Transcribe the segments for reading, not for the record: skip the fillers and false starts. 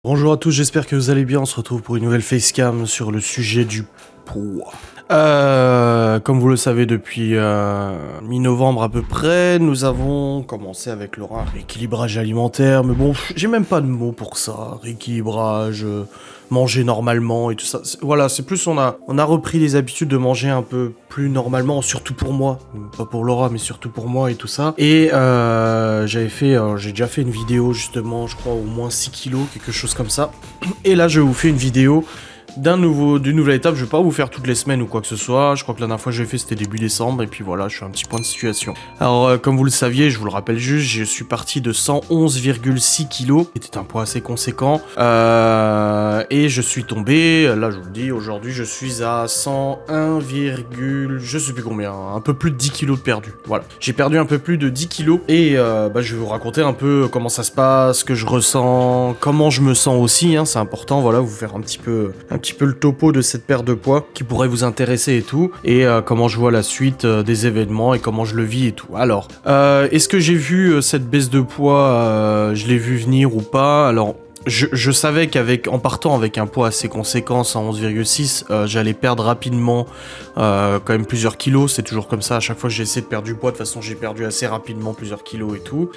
Bonjour à tous, j'espère que vous allez bien. On se retrouve pour une nouvelle facecam sur le sujet du poids. Comme vous le savez, depuis mi-novembre à peu près, nous avons commencé avec Laura rééquilibrage alimentaire. Mais bon, j'ai même pas de mots pour ça. Rééquilibrage, manger normalement et tout ça. Voilà, c'est plus on a repris les habitudes de manger un peu plus normalement, surtout pour moi. Pas pour Laura, mais surtout pour moi et tout ça. Et j'ai déjà fait une vidéo justement, je crois au moins 6 kilos, quelque chose comme ça. Et là, je vous fais une vidéo d'une nouvelle étape. Je vais pas vous faire toutes les semaines ou quoi que ce soit. Je crois que la dernière fois que j'ai fait c'était début décembre et puis voilà, je suis un petit point de situation. Alors comme vous le saviez, je vous le rappelle juste, je suis parti de 111,6 kilos, qui était un poids assez conséquent, et je suis tombé, là je vous le dis, aujourd'hui je suis à 101, je sais plus combien, un peu plus de 10 kilos de perdu. Voilà, j'ai perdu un peu plus de 10 kilos et je vais vous raconter un peu comment ça se passe, ce que je ressens, comment je me sens aussi, hein, c'est important, voilà, vous faire un petit peu le topo de cette perte de poids qui pourrait vous intéresser et tout, et comment je vois la suite des événements et comment je le vis et tout. Alors, est-ce que j'ai vu cette baisse de poids, je l'ai vu venir ou pas? Alors, je savais en partant avec un poids assez conséquent, 111,6, j'allais perdre rapidement quand même plusieurs kilos. C'est toujours comme ça, à chaque fois que j'essaie de perdre du poids, de toute façon j'ai perdu assez rapidement plusieurs kilos et tout.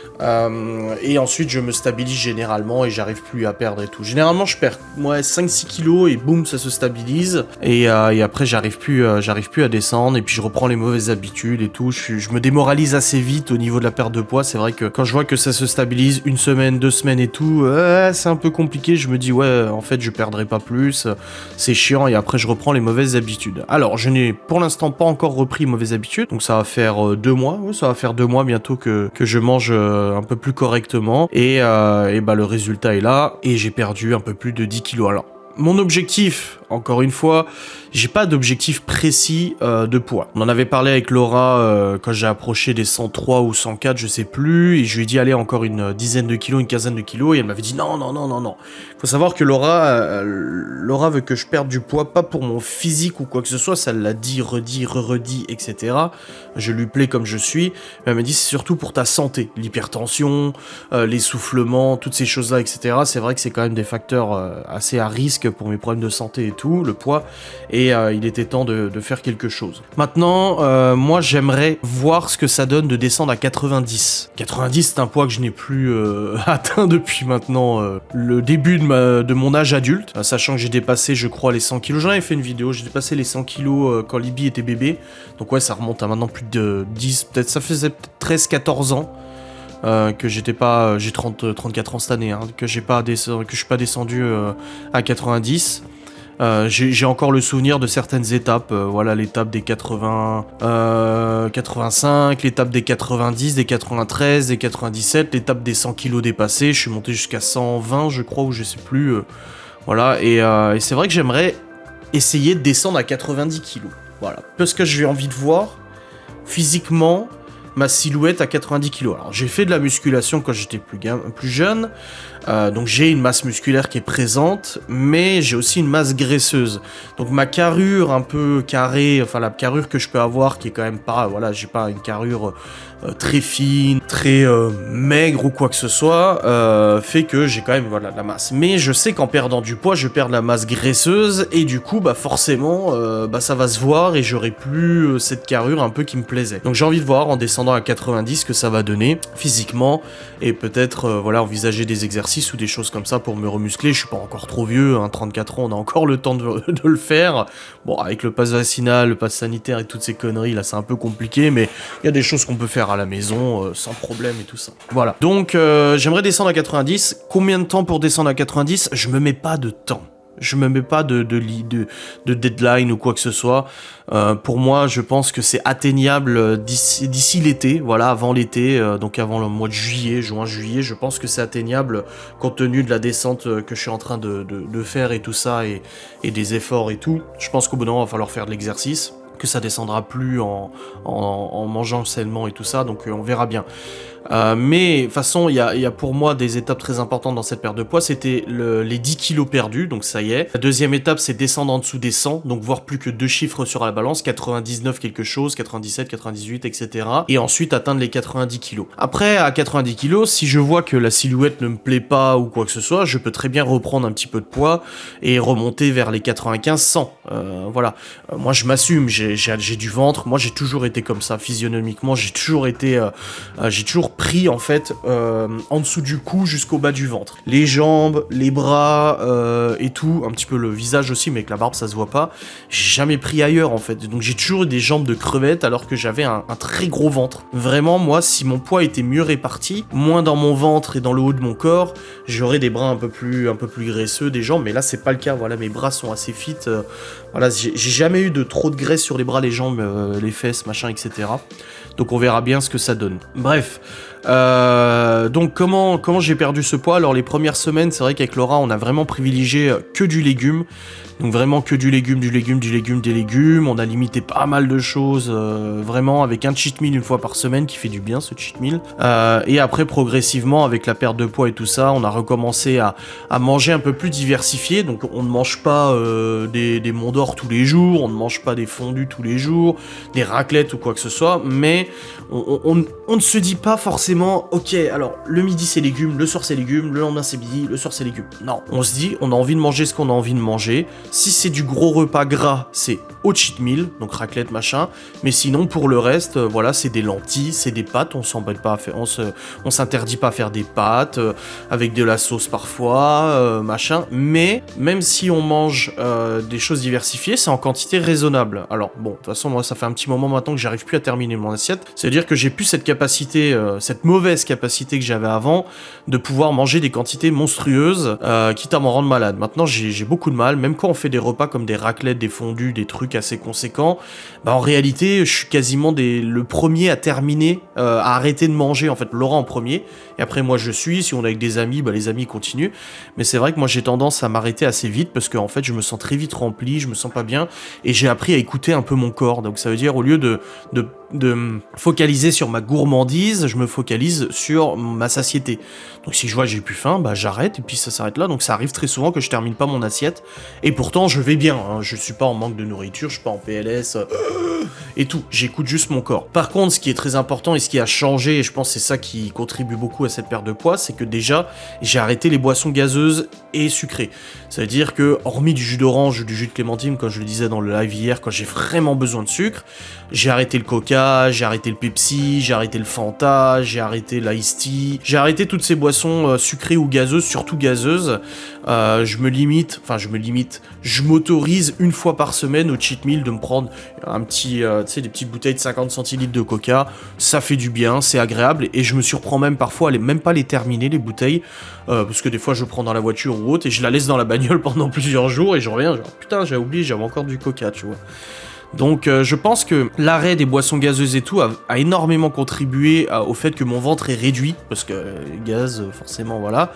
Et ensuite je me stabilise généralement et j'arrive plus à perdre et tout. Généralement je perds 5-6 kilos et boum, ça se stabilise. Et après j'arrive plus à descendre et puis je reprends les mauvaises habitudes et tout. Je me démoralise assez vite au niveau de la perte de poids. C'est vrai que quand je vois que ça se stabilise une semaine, 2 semaines et tout, c'est un peu compliqué. Je me dis ouais, en fait je perdrai pas plus, c'est chiant, et après je reprends les mauvaises habitudes. Alors je n'ai pour l'instant pas encore repris mauvaises habitudes, donc ça va faire 2 mois, ouais, ça va faire 2 mois bientôt que je mange un peu plus correctement, et le résultat est là, et j'ai perdu un peu plus de 10 kilos. Alors mon objectif, encore une fois, j'ai pas d'objectif précis de poids. On en avait parlé avec Laura quand j'ai approché des 103 ou 104, je sais plus, et je lui ai dit allez, encore une dizaine de kilos, une quinzaine de kilos, et elle m'avait dit non. Faut savoir que Laura veut que je perde du poids, pas pour mon physique ou quoi que ce soit, ça l'a dit, redit, etc. Je lui plais comme je suis, mais elle m'a dit c'est surtout pour ta santé, l'hypertension, l'essoufflement, toutes ces choses-là, etc. C'est vrai que c'est quand même des facteurs assez à risque pour mes problèmes de santé et tout, le poids, et il était temps de faire quelque chose. Maintenant, moi j'aimerais voir ce que ça donne de descendre à 90. 90, c'est un poids que je n'ai plus atteint depuis maintenant le début de mon âge adulte, sachant que j'ai dépassé, je crois, les 100 kilos. J'en avais fait une vidéo, j'ai dépassé les 100 kilos quand Libby était bébé, donc ouais, ça remonte à maintenant plus de 10, peut-être, ça faisait peut-être 13-14 ans. Que j'étais pas, j'ai 34 ans cette année, hein, que je suis pas descendu à 90. J'ai encore le souvenir de certaines étapes, voilà, l'étape des 80, 85, l'étape des 90, des 93, des 97, l'étape des 100 kilos dépassés. Je suis monté jusqu'à 120, je crois, ou je sais plus. Voilà, et c'est vrai que j'aimerais essayer de descendre à 90 kilos. Voilà, parce que j'ai envie de voir physiquement ma silhouette à 90 kilos. Alors j'ai fait de la musculation quand j'étais plus jeune, donc j'ai une masse musculaire qui est présente, mais j'ai aussi une masse graisseuse. Donc ma carrure un peu carrée, enfin la carrure que je peux avoir, qui est quand même pas, voilà, j'ai pas une carrure très fine, très maigre ou quoi que ce soit, fait que j'ai quand même, voilà, de la masse. Mais je sais qu'en perdant du poids, je perds de la masse graisseuse, et du coup, forcément, ça va se voir, et j'aurai plus cette carrure un peu qui me plaisait. Donc j'ai envie de voir en descendant à 90 ce que ça va donner physiquement, et peut-être envisager des exercices ou des choses comme ça pour me remuscler. Je suis pas encore trop vieux, hein, 34 ans, on a encore le temps de le faire. Bon, avec le pass vaccinal, le pass sanitaire et toutes ces conneries là, c'est un peu compliqué, mais il y a des choses qu'on peut faire à la maison sans problème et tout ça. Voilà. Donc j'aimerais descendre à 90. Combien de temps pour descendre à 90? Je me mets pas de temps. Je me mets pas de deadline ou quoi que ce soit. Pour moi, je pense que c'est atteignable d'ici l'été, voilà, avant l'été, donc avant le mois de juin-juillet, je pense que c'est atteignable compte tenu de la descente que je suis en train de faire et tout ça, et des efforts et tout. Je pense qu'au bout d'un moment, il va falloir faire de l'exercice, que ça descendra plus en mangeant sainement et tout ça, donc on verra bien. Mais de toute façon, il y a pour moi des étapes très importantes dans cette perte de poids. C'était les 10 kilos perdus, donc ça y est. La deuxième étape, c'est descendre en dessous des 100, donc voir plus que 2 chiffres sur la balance, 99 quelque chose, 97, 98, etc. Et ensuite atteindre les 90 kilos. Après, à 90 kilos, si je vois que la silhouette ne me plaît pas ou quoi que ce soit, je peux très bien reprendre un petit peu de poids et remonter vers les 95, 100. Voilà. Moi, je m'assume, j'ai du ventre. Moi, j'ai toujours été comme ça, physionomiquement. J'ai toujours pris en fait en dessous du cou jusqu'au bas du ventre. Les jambes, les bras et tout, un petit peu le visage aussi, mais avec la barbe ça se voit pas. J'ai jamais pris ailleurs en fait. Donc j'ai toujours eu des jambes de crevette alors que j'avais un très gros ventre. Vraiment, moi, si mon poids était mieux réparti, moins dans mon ventre et dans le haut de mon corps, j'aurais des bras un peu plus graisseux, des jambes, mais là c'est pas le cas. Voilà, mes bras sont assez fit. Voilà, j'ai jamais eu de trop de graisse sur les bras, les jambes, les fesses, machin, etc. Donc on verra bien ce que ça donne. Bref, donc comment j'ai perdu ce poids? Alors les premières semaines, c'est vrai qu'avec Laura, on a vraiment privilégié que du légume. Donc vraiment que du légume, des légumes. On a limité pas mal de choses, vraiment avec un cheat meal une fois par semaine qui fait du bien, ce cheat meal. Et après progressivement, avec la perte de poids et tout ça, on a recommencé à manger un peu plus diversifié. Donc on ne mange pas des monts d'or tous les jours, on ne mange pas des fondus tous les jours, des raclettes ou quoi que ce soit, mais on ne se dit pas forcément, ok, alors le midi c'est légumes, le soir c'est légumes, le lendemain c'est midi, le soir c'est légumes. Non, on se dit, on a envie de manger ce qu'on a envie de manger. Si c'est du gros repas gras, c'est au cheat meal, donc raclette, machin. Mais sinon, pour le reste, voilà, c'est des lentilles, c'est des pâtes. On s'embête pas à faire, on s'interdit pas à faire des pâtes avec de la sauce parfois, machin. Mais même si on mange des choses diversifiées, c'est en quantité raisonnable. Alors bon, de toute façon, moi, ça fait un petit moment maintenant que j'arrive plus à terminer mon assiette. C'est-à-dire que j'ai plus cette capacité, cette mauvaise capacité que j'avais avant, de pouvoir manger des quantités monstrueuses, quitte à m'en rendre malade. Maintenant, j'ai beaucoup de mal, même quand on fait des repas comme des raclettes, des fondus, des trucs assez conséquents, bah en réalité, je suis quasiment le premier à terminer, à arrêter de manger, en fait, Laurent en premier, et après moi je suis, si on est avec des amis, bah les amis continuent, mais c'est vrai que moi j'ai tendance à m'arrêter assez vite, parce qu'en fait je me sens très vite rempli, je me sens pas bien, et j'ai appris à écouter un peu mon corps, donc ça veut dire au lieu de me focaliser sur ma gourmandise, je me focalise sur ma satiété. Donc si je vois que j'ai plus faim, bah j'arrête et puis ça s'arrête là. Donc ça arrive très souvent que je termine pas mon assiette. Et pourtant je vais bien, hein. Je suis pas en manque de nourriture, je suis pas en PLS et tout. J'écoute juste mon corps. Par contre, ce qui est très important et ce qui a changé, et je pense que c'est ça qui contribue beaucoup à cette perte de poids, c'est que déjà j'ai arrêté les boissons gazeuses et sucrées. Ça veut dire que hormis du jus d'orange ou du jus de clémentine, comme je le disais dans le live hier, quand j'ai vraiment besoin de sucre, j'ai arrêté le coca, j'ai arrêté le Pepsi, j'ai arrêté le Fanta, j'ai arrêté l'Ice Tea, j'ai arrêté toutes ces boissons sucrées ou gazeuses, surtout gazeuses. Je m'autorise une fois par semaine au cheat meal de me prendre un petit, des petites bouteilles de 50 centilitres de coca. Ça fait du bien, c'est agréable, et je me surprends même parfois à même pas les terminer, les bouteilles, parce que des fois je prends dans la voiture ou autre, et je la laisse dans la bagnole pendant plusieurs jours, et je reviens, genre putain, j'ai oublié, j'avais encore du coca, tu vois. Donc je pense que l'arrêt des boissons gazeuses et tout a énormément contribué au fait que mon ventre est réduit, parce que gaz, forcément, voilà.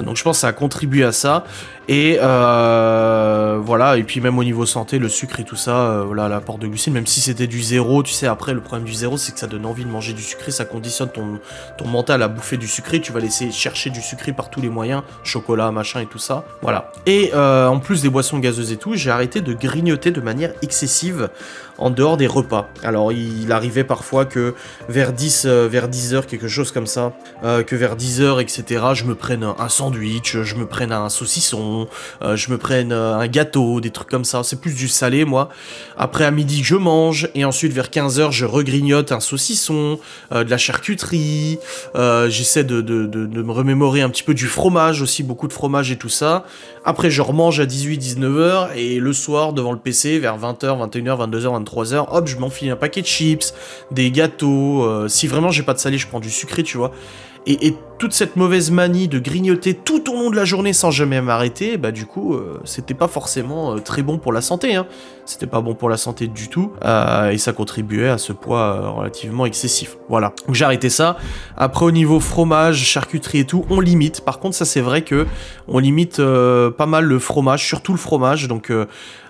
Donc je pense que ça a contribué à ça. Et voilà, et puis même au niveau santé, le sucre et tout ça, voilà, l'apport de glucides, même si c'était du zéro, tu sais, après le problème du zéro, c'est que ça donne envie de manger du sucré, ça conditionne ton mental à bouffer du sucré, tu vas laisser chercher du sucré par tous les moyens, chocolat, machin et tout ça, voilà. Et en plus des boissons gazeuses et tout, j'ai arrêté de grignoter de manière excessive en dehors des repas. Alors il arrivait parfois que vers 10h, quelque chose comme ça, que vers 10h, etc., je me prenne un sandwich, je me prenne un saucisson, je me prenne un gâteau, des trucs comme ça. C'est plus du salé, moi. Après, à midi, je mange, et ensuite, vers 15h, je regrignote un saucisson, de la charcuterie, j'essaie de me remémorer un petit peu du fromage aussi, beaucoup de fromage et tout ça. Après, je remange à 18-19h, et le soir, devant le PC, vers 20h, 21h, 22h, 23h, hop, je m'enfile un paquet de chips, des gâteaux, si vraiment j'ai pas de salé, je prends du sucré, tu vois. Et toute cette mauvaise manie de grignoter tout au long de la journée sans jamais m'arrêter, bah du coup, c'était pas forcément très bon pour la santé, hein. C'était pas bon pour la santé du tout, et ça contribuait à ce poids relativement excessif. Voilà. Donc j'ai arrêté ça. Après, au niveau fromage, charcuterie et tout, on limite. Par contre, ça c'est vrai que on limite pas mal le fromage, surtout le fromage. Donc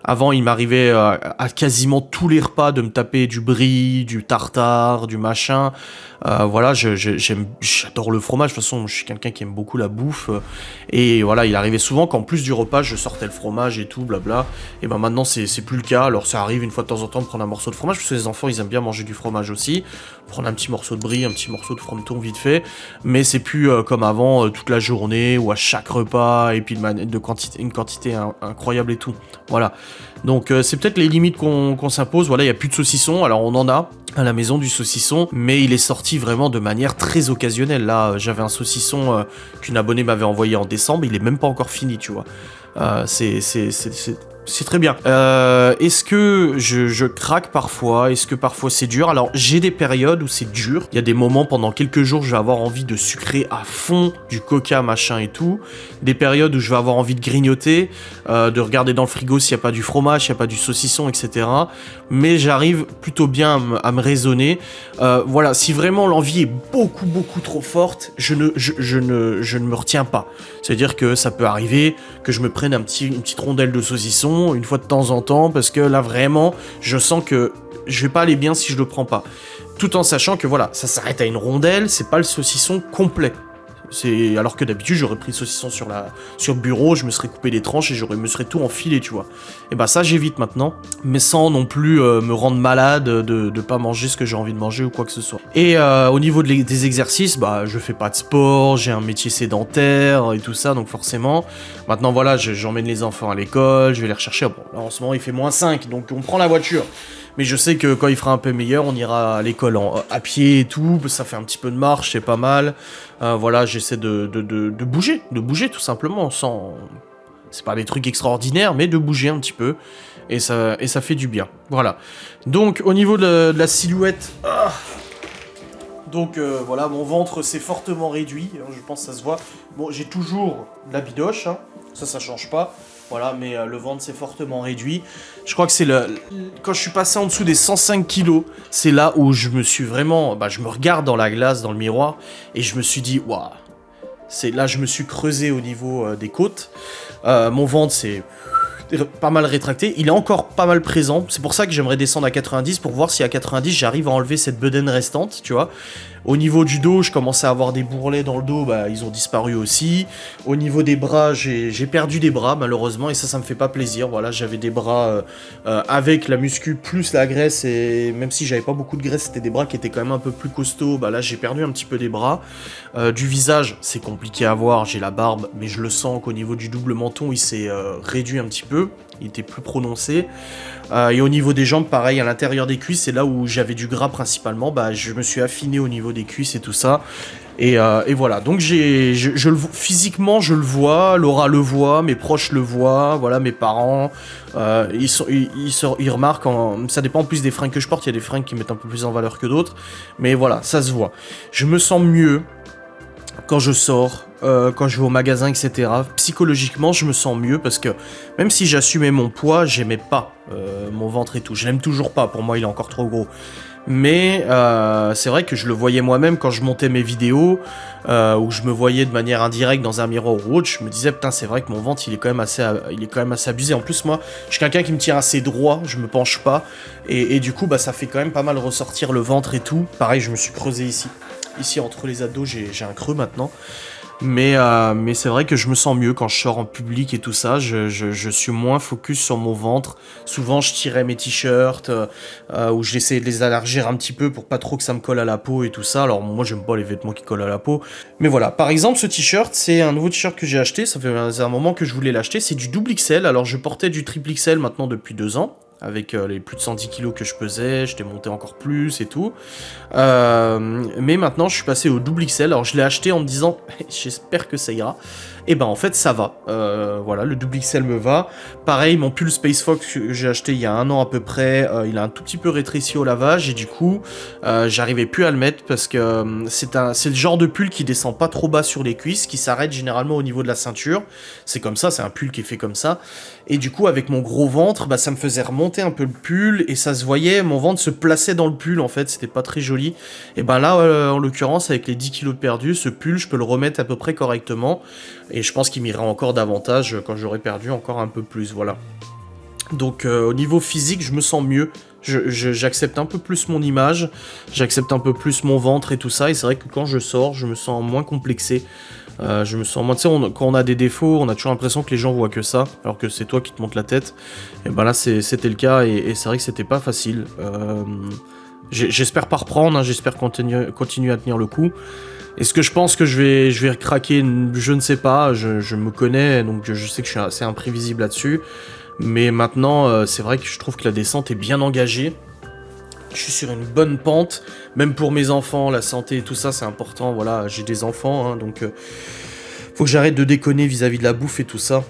avant, il m'arrivait à quasiment tous les repas de me taper du brie, du tartare, du machin. Voilà, j'adore le fromage. De toute façon, je suis quelqu'un qui aime beaucoup la bouffe. Et voilà, il arrivait souvent qu'en plus du repas, je sortais le fromage et tout, blabla. Et ben maintenant, c'est plus le cas. Alors ça arrive une fois de temps en temps de prendre un morceau de fromage, parce que les enfants, ils aiment bien manger du fromage aussi. Prendre un petit morceau de brie, un petit morceau de frometon vite fait. Mais c'est plus comme avant, toute la journée, ou à chaque repas, et puis une quantité incroyable et tout. Voilà. Donc c'est peut-être les limites qu'on s'impose. Voilà, il n'y a plus de saucisson. Alors on en a à la maison du saucisson, mais il est sorti vraiment de manière très occasionnelle. Là, j'avais un saucisson qu'une abonnée m'avait envoyé en décembre, il est même pas encore fini, tu vois. C'est très bien. Est-ce que je craque parfois? Est-ce que parfois c'est dur? Alors, j'ai des périodes où c'est dur. Il y a des moments, pendant quelques jours, je vais avoir envie de sucrer à fond du coca, machin et tout. Des périodes où je vais avoir envie de grignoter, de regarder dans le frigo s'il n'y a pas du fromage, s'il n'y a pas du saucisson, etc. Mais j'arrive plutôt bien à me raisonner. Voilà, si vraiment l'envie est beaucoup trop forte, je ne me retiens pas. C'est-à-dire que ça peut arriver que je me prenne une petite rondelle de saucisson une fois de temps en temps, parce que là vraiment je sens que je vais pas aller bien si je le prends pas, tout en sachant que voilà, ça s'arrête à une rondelle, c'est pas le saucisson complet. Alors que d'habitude j'aurais pris le saucisson sur le bureau, je me serais coupé des tranches et me serais tout enfilé, tu vois. Et bah ça j'évite maintenant, mais sans non plus me rendre malade de pas manger ce que j'ai envie de manger ou quoi que ce soit. Et au niveau des exercices, bah je fais pas de sport, j'ai un métier sédentaire et tout ça, donc forcément maintenant voilà, j'emmène les enfants à l'école, je vais les rechercher. Bon, là en ce moment il fait -5, donc on prend la voiture. Mais je sais que quand il fera un peu meilleur, on ira à l'école à pied et tout, ça fait un petit peu de marche, c'est pas mal. Voilà, j'essaie de bouger tout simplement, sans... C'est pas des trucs extraordinaires, mais de bouger un petit peu, et ça fait du bien. Voilà. Donc, au niveau de la silhouette... Donc voilà, mon ventre s'est fortement réduit, hein, je pense que ça se voit. Bon, j'ai toujours de la bidoche, hein, ça change pas. Voilà, mais le ventre s'est fortement réduit. Je crois que c'est quand je suis passé en dessous des 105 kilos, c'est là où je me suis vraiment... Bah, je me regarde dans la glace, dans le miroir, et je me suis dit, waouh, là je me suis creusé au niveau des côtes. Mon ventre s'est pas mal rétracté, il est encore pas mal présent, c'est pour ça que j'aimerais descendre à 90 pour voir si à 90 j'arrive à enlever cette bedaine restante, tu vois. Au niveau du dos, je commençais à avoir des bourrelets dans le dos, bah ils ont disparu aussi. Au niveau des bras, j'ai perdu des bras malheureusement, et ça me fait pas plaisir. Voilà, j'avais des bras avec la muscu plus la graisse, et même si j'avais pas beaucoup de graisse, c'était des bras qui étaient quand même un peu plus costauds. Bah là j'ai perdu un petit peu des bras. Du visage, c'est compliqué à voir, j'ai la barbe, mais je le sens qu'au niveau du double menton, il s'est réduit un petit peu, il était plus prononcé. Et au niveau des jambes, pareil, à l'intérieur des cuisses, c'est là où j'avais du gras principalement, bah je me suis affiné au niveau des cuisses et tout ça. Et voilà, donc physiquement je le vois, Laura le voit, mes proches le voient, voilà, mes parents, ils remarquent, ça dépend en plus des fringues que je porte, il y a des fringues qui mettent un peu plus en valeur que d'autres, mais voilà, ça se voit. Je me sens mieux quand je sors, quand je vais au magasin, etc. Psychologiquement, je me sens mieux parce que même si j'assumais mon poids, j'aimais pas mon ventre et tout. Je l'aime toujours pas, pour moi il est encore trop gros. Mais c'est vrai que je le voyais moi-même quand je montais mes vidéos, où je me voyais de manière indirecte dans un miroir ou autre, je me disais putain c'est vrai que mon ventre il est quand même assez abusé. En plus moi, je suis quelqu'un qui me tient assez droit, je me penche pas, et du coup bah ça fait quand même pas mal ressortir le ventre et tout. Pareil, je me suis creusé ici entre les abdos, j'ai un creux maintenant. Mais c'est vrai que je me sens mieux quand je sors en public et tout ça, je suis moins focus sur mon ventre. Souvent je tirais mes t-shirts, ou j'essayais de les élargir un petit peu pour pas trop que ça me colle à la peau et tout ça. Alors moi j'aime pas les vêtements qui collent à la peau. Mais voilà, par exemple ce t-shirt, c'est un nouveau t-shirt que j'ai acheté, ça fait un moment que je voulais l'acheter, c'est du double XL. Alors je portais du triple XL maintenant depuis 2 ans. Avec les plus de 110 kilos que je pesais, j'étais monté encore plus et tout. Mais maintenant, je suis passé au double XL. Alors, je l'ai acheté en me disant, j'espère que ça ira. et ben en fait ça va. Voilà, le double XL me va. Pareil, mon pull Space Fox que j'ai acheté il y a 1 an à peu près, il a un tout petit peu rétréci au lavage et du coup j'arrivais plus à le mettre parce que c'est le genre de pull qui descend pas trop bas sur les cuisses, qui s'arrête généralement au niveau de la ceinture. C'est comme ça, c'est un pull qui est fait comme ça. Et du coup avec mon gros ventre, bah ça me faisait remonter un peu le pull et ça se voyait, mon ventre se plaçait dans le pull en fait, c'était pas très joli. Et ben là en l'occurrence avec les 10 kilos de perdu, ce pull je peux le remettre à peu près correctement. Et je pense qu'il m'irait encore davantage quand j'aurais perdu encore un peu plus, voilà. Donc au niveau physique, je me sens mieux. J'accepte un peu plus mon image, j'accepte un peu plus mon ventre et tout ça. Et c'est vrai que quand je sors, je me sens moins complexé. Je me sens moins... Tu sais, quand on a des défauts, on a toujours l'impression que les gens voient que ça, alors que c'est toi qui te montes la tête. Et ben là, c'était le cas et c'est vrai que c'était pas facile. J'espère pas reprendre, hein, j'espère continuer à tenir le coup. Est-ce que je pense que je vais craquer? Je ne sais pas, je me connais, donc je sais que je suis assez imprévisible là-dessus. Mais maintenant, c'est vrai que je trouve que la descente est bien engagée. Je suis sur une bonne pente, même pour mes enfants, la santé et tout ça, c'est important. Voilà, j'ai des enfants, hein, donc faut que j'arrête de déconner vis-à-vis de la bouffe et tout ça.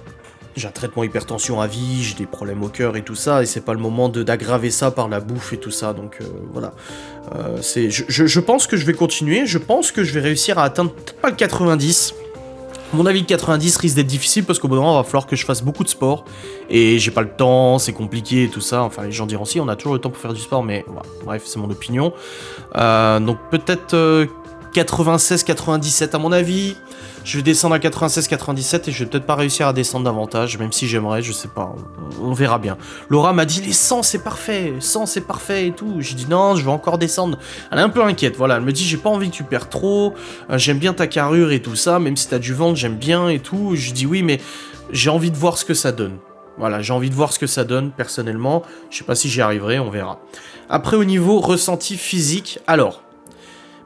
J'ai un traitement hypertension à vie, j'ai des problèmes au cœur et tout ça, et c'est pas le moment d'aggraver ça par la bouffe et tout ça, donc voilà. Je pense que je vais continuer, je pense que je vais réussir à atteindre peut-être pas le 90. À mon avis, le 90 risque d'être difficile parce qu'au bout d'un moment, il va falloir que je fasse beaucoup de sport, et j'ai pas le temps, c'est compliqué et tout ça, enfin les gens diront si, on a toujours le temps pour faire du sport, mais voilà. Bref, c'est mon opinion. Donc peut-être 96-97 à mon avis. Je vais descendre à 96-97 et je vais peut-être pas réussir à descendre davantage, même si j'aimerais, je sais pas, on verra bien. Laura m'a dit les 100 c'est parfait, 100 c'est parfait et tout. J'ai dit non, je vais encore descendre. Elle est un peu inquiète, voilà, elle me dit j'ai pas envie que tu perds trop, j'aime bien ta carrure et tout ça, même si t'as du ventre, j'aime bien et tout. Je dis oui, mais j'ai envie de voir ce que ça donne. Voilà, j'ai envie de voir ce que ça donne personnellement. Je sais pas si j'y arriverai, on verra. Après, au niveau ressenti physique, alors,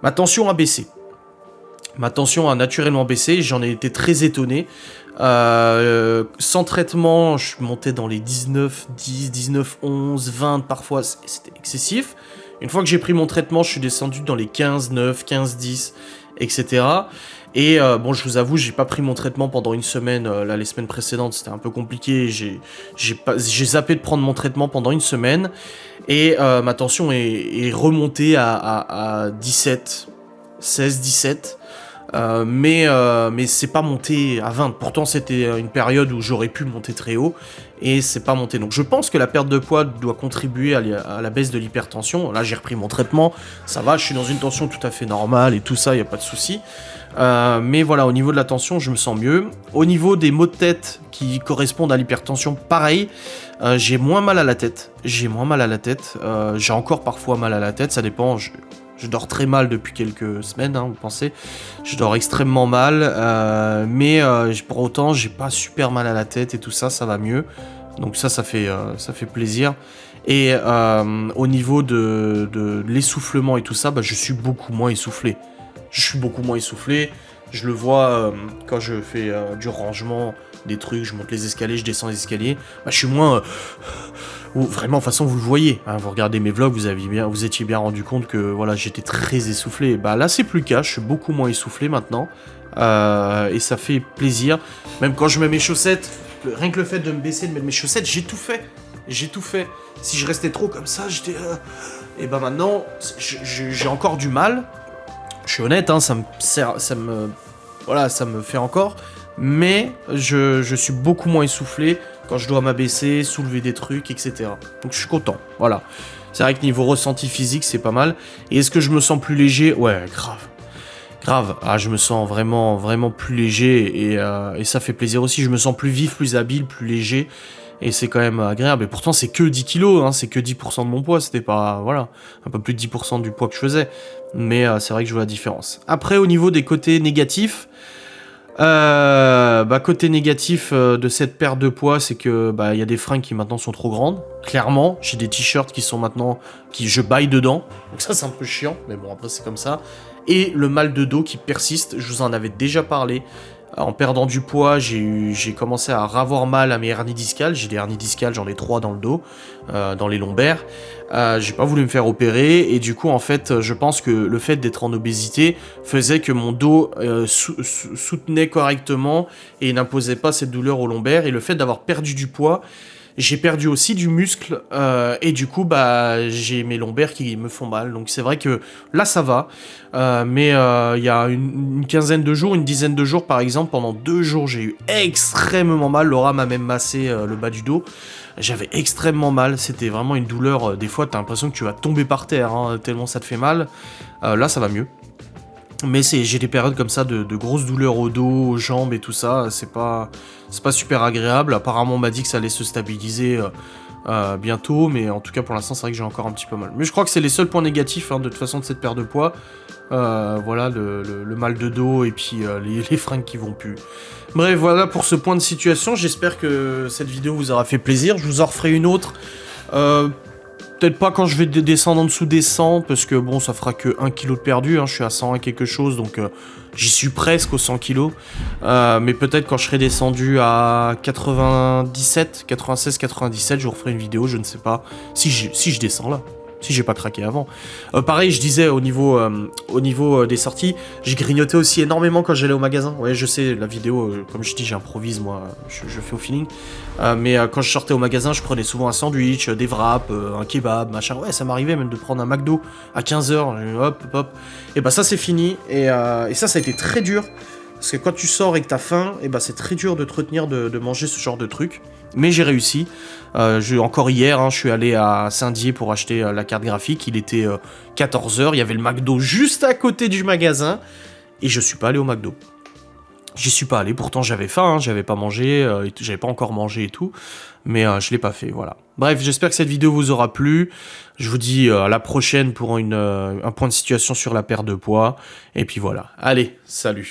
ma tension a baissé. Ma tension a naturellement baissé, j'en ai été très étonné. Sans traitement, je montais dans les 19, 10, 19, 11, 20 parfois, c'était excessif. Une fois que j'ai pris mon traitement, je suis descendu dans les 15, 9, 15, 10, etc. Et bon, je vous avoue, j'ai pas pris mon traitement pendant une semaine. Là, les semaines précédentes, c'était un peu compliqué. J'ai zappé de prendre mon traitement pendant une semaine. Et ma tension est remontée à 17, 16, 17. Mais c'est pas monté à 20. Pourtant, c'était une période où j'aurais pu monter très haut. Et c'est pas monté. Donc je pense que la perte de poids doit contribuer à la baisse de l'hypertension. Là, j'ai repris mon traitement. Ça va, je suis dans une tension tout à fait normale et tout ça, y a pas de souci. Mais voilà, au niveau de la tension, je me sens mieux. Au niveau des maux de tête qui correspondent à l'hypertension, pareil. J'ai moins mal à la tête. J'ai encore parfois mal à la tête. Ça dépend. Je dors très mal depuis quelques semaines, hein, vous pensez. Je dors extrêmement mal, mais pour autant, j'ai pas super mal à la tête et tout ça, ça va mieux. Donc ça fait plaisir. Et au niveau de l'essoufflement et tout ça, bah, je suis beaucoup moins essoufflé. Je le vois quand je fais du rangement, des trucs, je monte les escaliers, je descends les escaliers. Bah, je suis moins... vraiment, de toute façon, vous le voyez. Hein, vous regardez mes vlogs, vous étiez bien rendu compte que voilà, j'étais très essoufflé. Bah là, c'est plus le cas. Je suis beaucoup moins essoufflé maintenant. Et ça fait plaisir. Même quand je mets mes chaussettes, rien que le fait de me baisser, de mettre mes chaussettes, j'ai tout fait. Si je restais trop comme ça, j'étais... Et bah maintenant, j'ai encore du mal. Je suis honnête, hein, ça me fait encore. Mais je suis beaucoup moins essoufflé quand je dois m'abaisser, soulever des trucs, etc. Donc je suis content, voilà. C'est vrai que niveau ressenti physique, c'est pas mal. Et est-ce que je me sens plus léger? Ouais, grave. Ah, je me sens vraiment, vraiment plus léger et ça fait plaisir aussi. Je me sens plus vif, plus habile, plus léger. Et c'est quand même agréable. Et pourtant, c'est que 10 kilos, hein, c'est que 10% de mon poids. C'était pas, voilà, un peu plus de 10% du poids que je faisais. Mais c'est vrai que je vois la différence. Après, au niveau des côtés négatifs, côté négatif de cette perte de poids, c'est que il y a des fringues qui maintenant sont trop grandes. Clairement, j'ai des t-shirts qui sont maintenant je baille dedans. Donc ça c'est un peu chiant, mais bon après c'est comme ça. Et le mal de dos qui persiste, je vous en avais déjà parlé. En perdant du poids, j'ai commencé à avoir mal à mes hernies discales. J'ai des hernies discales, j'en ai 3 dans le dos, dans les lombaires. J'ai pas voulu me faire opérer et du coup en fait je pense que le fait d'être en obésité faisait que mon dos soutenait correctement et n'imposait pas cette douleur aux lombaires, et le fait d'avoir perdu du poids, j'ai perdu aussi du muscle, et du coup bah j'ai mes lombaires qui me font mal. Donc c'est vrai que là ça va, mais il y a une quinzaine de jours, une dizaine de jours par exemple, pendant 2 jours j'ai eu extrêmement mal. Laura m'a même massé le bas du dos. J'avais extrêmement mal, c'était vraiment une douleur, des fois t'as l'impression que tu vas tomber par terre, hein, tellement ça te fait mal. Là ça va mieux. Mais j'ai des périodes comme ça de grosses douleurs au dos, aux jambes et tout ça, c'est pas super agréable. Apparemment on m'a dit que ça allait se stabiliser bientôt, mais en tout cas pour l'instant c'est vrai que j'ai encore un petit peu mal. Mais je crois que c'est les seuls points négatifs, hein, de toute façon, de cette perte de poids. Voilà, le mal de dos et puis les fringues qui vont plus. Bref, voilà pour ce point de situation. J'espère que cette vidéo vous aura fait plaisir. Je vous en referai une autre. Peut-être pas quand je vais descendre en dessous des 100, parce que bon, ça fera que 1 kg de perdu, hein, je suis à 100 et quelque chose, donc j'y suis presque aux 100 kg. Mais peut-être quand je serai descendu à 97, 96, 97, je vous referai une vidéo, je ne sais pas, si je descends là. Si j'ai pas craqué avant. Pareil, je disais au niveau des sorties, j'ai grignoté aussi énormément quand j'allais au magasin. Ouais, je sais, la vidéo, comme je dis, j'improvise moi, je fais au feeling. Mais quand je sortais au magasin, je prenais souvent un sandwich, des wraps, un kebab, machin. Ouais, ça m'arrivait même de prendre un McDo à 15h. Hop, hop, hop. Et bah ça c'est fini. Et ça a été très dur. Parce que quand tu sors et que t'as faim, et bah c'est très dur de te retenir de manger ce genre de truc. Mais j'ai réussi. Encore hier, hein, je suis allé à Saint-Dié pour acheter la carte graphique. Il était 14h, il y avait le McDo juste à côté du magasin. Et je suis pas allé au McDo. J'y suis pas allé, pourtant j'avais faim, hein, j'avais pas mangé, j'avais pas encore mangé et tout. Mais je l'ai pas fait, voilà. Bref, j'espère que cette vidéo vous aura plu. Je vous dis à la prochaine pour un point de situation sur la perte de poids. Et puis voilà. Allez, salut.